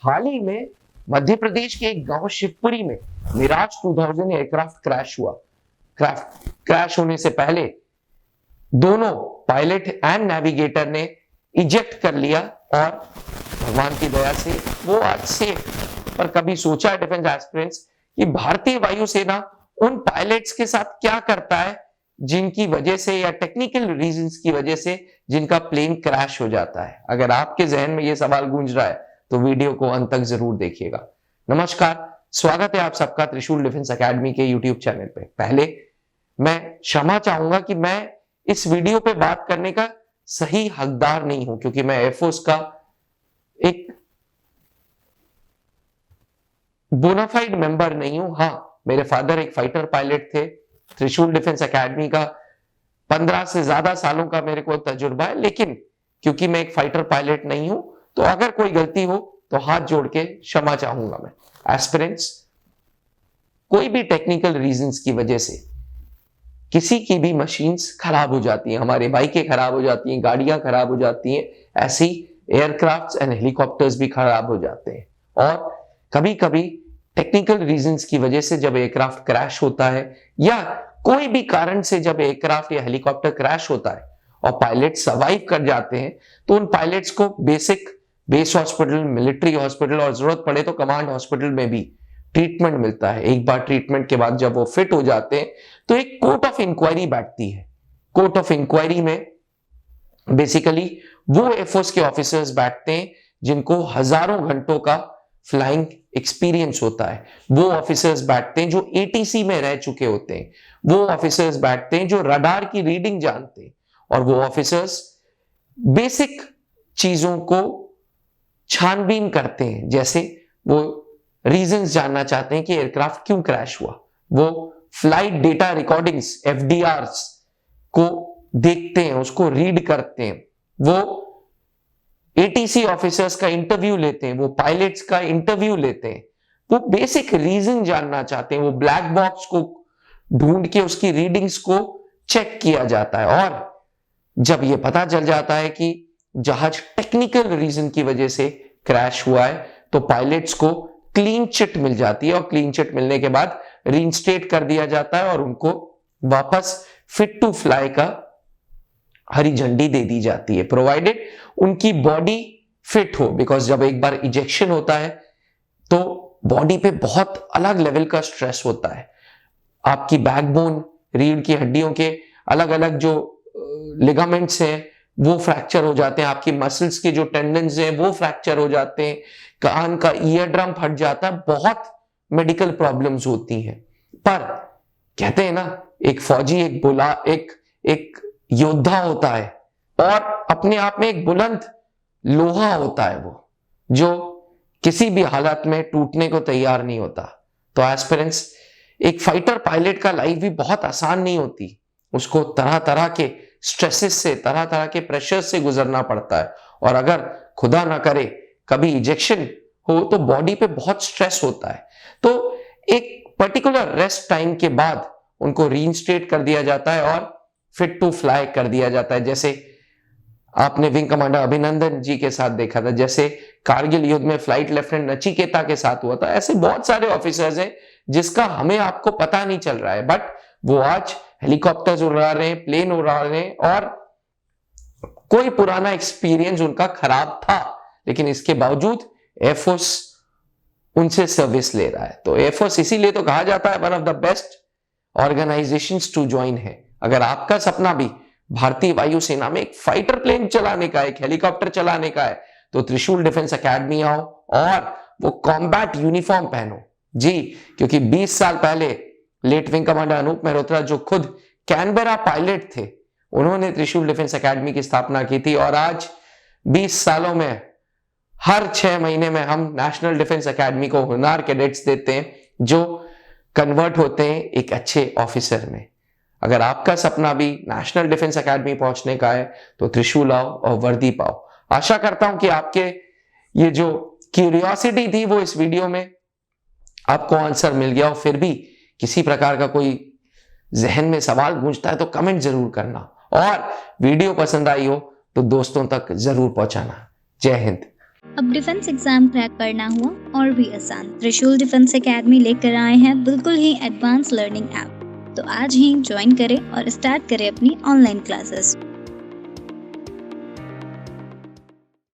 हाल ही में मध्य प्रदेश के एक गांव शिवपुरी में मिराज 2000 एयरक्राफ्ट क्रैश हुआ। क्रैश होने से पहले दोनों पायलट एंड नेविगेटर ने इजेक्ट कर लिया और भगवान की दया से वो आज सेफ। पर कभी सोचा है डिफेंस एस्पिरेंट्स कि भारतीय वायुसेना उन पायलट्स के साथ क्या करता है जिनकी वजह से या टेक्निकल रीजंस की वजह से जिनका प्लेन क्रैश हो जाता है? अगर आपके जहन में ये सवाल गूंज रहा है तो वीडियो को अंत तक जरूर देखिएगा। नमस्कार, स्वागत है आप सबका त्रिशूल डिफेंस एकेडमी के यूट्यूब चैनल पे। पहले मैं क्षमा चाहूंगा कि मैं इस वीडियो पे बात करने का सही हकदार नहीं हूं, क्योंकि मैं एयरफोर्स का एक बोनाफाइड मेंबर नहीं हूं। हाँ, मेरे फादर एक फाइटर पायलट थे। त्रिशूल डिफेंस एकेडमी का 15 से ज्यादा सालों का मेरे को तजुर्बा है, लेकिन क्योंकि मैं एक फाइटर पायलट नहीं हूं तो अगर कोई गलती हो तो हाथ जोड़ के क्षमा चाहूंगा मैं। एस्पिरेंट्स, कोई भी टेक्निकल रीजंस की वजह से किसी की भी मशीन्स खराब हो जाती हैं, हमारे बाइकें खराब हो जाती हैं, गाड़ियां खराब हो जाती हैं, ऐसी एयरक्राफ्ट्स एंड हेलीकॉप्टर्स भी खराब हो जाते हैं। और कभी कभी टेक्निकल रीजंस की वजह से जब एयरक्राफ्ट क्रैश होता है या कोई भी कारण से जब एयरक्राफ्ट या हेलीकॉप्टर क्रैश होता है और पायलट सर्वाइव कर जाते हैं तो उन पायलट्स को basic base hospital, military hospital और जरूरत पड़े तो कमांड हॉस्पिटल में भी ट्रीटमेंट मिलता है। एक बार ट्रीटमेंट के बाद जब वो फिट हो जाते हैं तो एक कोर्ट ऑफ इंक्वायरी बैठती है। कोर्ट ऑफ इंक्वायरी में बेसिकली वो एयरफोर्स के ऑफिसर्स बैठते हैं जिनको हजारों घंटों का फ्लाइंग एक्सपीरियंस होता है। वो ऑफिसर्स बैठते हैं जो एटीसी में रह चुके होते हैं। वो ऑफिसर्स बैठते हैं जो रडार की रीडिंग जानते हैं। और वो ऑफिसर्स बेसिक चीजों को छानबीन करते हैं, जैसे वो रीजंस जानना चाहते हैं कि एयरक्राफ्ट क्यों क्रैश हुआ। वो फ्लाइट डेटा रिकॉर्डिंग्स एफडीआरस को देखते हैं, उसको रीड करते हैं। वो एटीसी ऑफिसर्स का इंटरव्यू लेते हैं, वो पायलट्स का इंटरव्यू लेते हैं। वो बेसिक रीजन जानना चाहते हैं। वो ब्लैक बॉक्स को ढूंढ के उसकी रीडिंग्स को चेक किया जाता है। और जब ये पता चल जाता है कि जहाज टेक्निकल रीजन की वजह से क्रैश हुआ है तो पायलट्स को क्लीन चिट मिल जाती है और क्लीन चिट मिलने के बाद रीइंस्टेट कर दिया जाता है और उनको वापस फिट टू फ्लाई का हरी झंडी दे दी जाती है, प्रोवाइडेड उनकी बॉडी फिट हो। बिकॉज जब एक बार इजेक्शन होता है तो बॉडी पे बहुत अलग लेवल का स्ट्रेस होता है। आपकी बैकबोन, रीढ़ की हड्डियों के अलग अलग जो लिगामेंट्स हैं वो फ्रैक्चर हो जाते हैं। आपकी मसल्स के जो टेंडन्स हैं वो फ्रैक्चर हो जाते हैं। कान का ईयर ड्रम फट जाता है। बहुत मेडिकल प्रॉब्लम्स होती हैं। पर कहते हैं ना, एक फौजी एक योद्धा होता है और अपने आप में एक बुलंद लोहा होता है, वो जो किसी भी हालत में टूटने को तैयार नहीं होता। तो एस्पिरेंट्स, एक फाइटर पायलट का लाइफ भी बहुत आसान नहीं होती। उसको तरह तरह के स्ट्रेसेस से, तरह तरह के प्रेशर से गुजरना पड़ता है। और अगर खुदा ना करे कभी इजेक्शन हो तो बॉडी पे बहुत स्ट्रेस होता है। तो एक पर्टिकुलर रेस्ट टाइम के बाद उनको रीइंस्टेट कर दिया जाता है और फिट टू फ्लाई कर दिया जाता है। जैसे आपने विंग कमांडर अभिनंदन जी के साथ देखा था, जैसे कारगिल युद्ध में फ्लाइट लेफ्टिनेंट नचिकेता के साथ हुआ था। ऐसे बहुत सारे ऑफिसर्स हैं जिसका हमें आपको पता नहीं चल रहा है, बट वो आज हेलीकॉप्टर्स उड़ा रहे हैं, प्लेन उड़ा रहे हैं और कोई पुराना एक्सपीरियंस उनका खराब था, लेकिन इसके बावजूद एयरफोर्स उनसे सर्विस ले रहा है। तो एयरफोर्स इसीलिए तो कहा जाता है one of the best organisations to join है। अगर आपका सपना भी भारतीय वायुसेना में एक फाइटर प्लेन चलाने का, एक हेलीकॉप्टर चलाने का है, तो त्रिशूल डिफेंस एकेडमी आओ और वो कॉम्बैट यूनिफॉर्म पहनो जी। क्योंकि 20 साल पहले late wing commander Anoop Mehrotra, जो खुद कैनबेरा पायलट थे, उन्होंने त्रिशूल डिफेंस एकेडमी की स्थापना की थी। और आज 20 सालों में हर 6 महीने में हम नेशनल डिफेंस एकेडमी को हुनार कैडेट्स देते हैं जो कन्वर्ट होते हैं एक अच्छे ऑफिसर में। अगर आपका सपना भी नेशनल डिफेंस एकेडमी पहुंचने का है तो त्रिशूल आओ और वर्दी पाओ। आशा करता हूं कि आपके ये जो क्यूरियोसिटी थी वो इस वीडियो में आपको आंसर मिल गया हो। फिर भी किसी प्रकार का कोई जहन में सवाल गूंजता है तो कमेंट जरूर करना, और वीडियो पसंद आई हो तो दोस्तों तक जरूर पहुंचाना। जय हिंद। अब डिफेंस एग्जाम क्रैक करना हुआ और भी आसान। त्रिशूल डिफेंस एकेडमी लेकर आए हैं बिल्कुल ही एडवांस लर्निंग ऐप। तो आज ही ज्वाइन करें और स्टार्ट करें अपनी ऑनलाइन क्लासेस।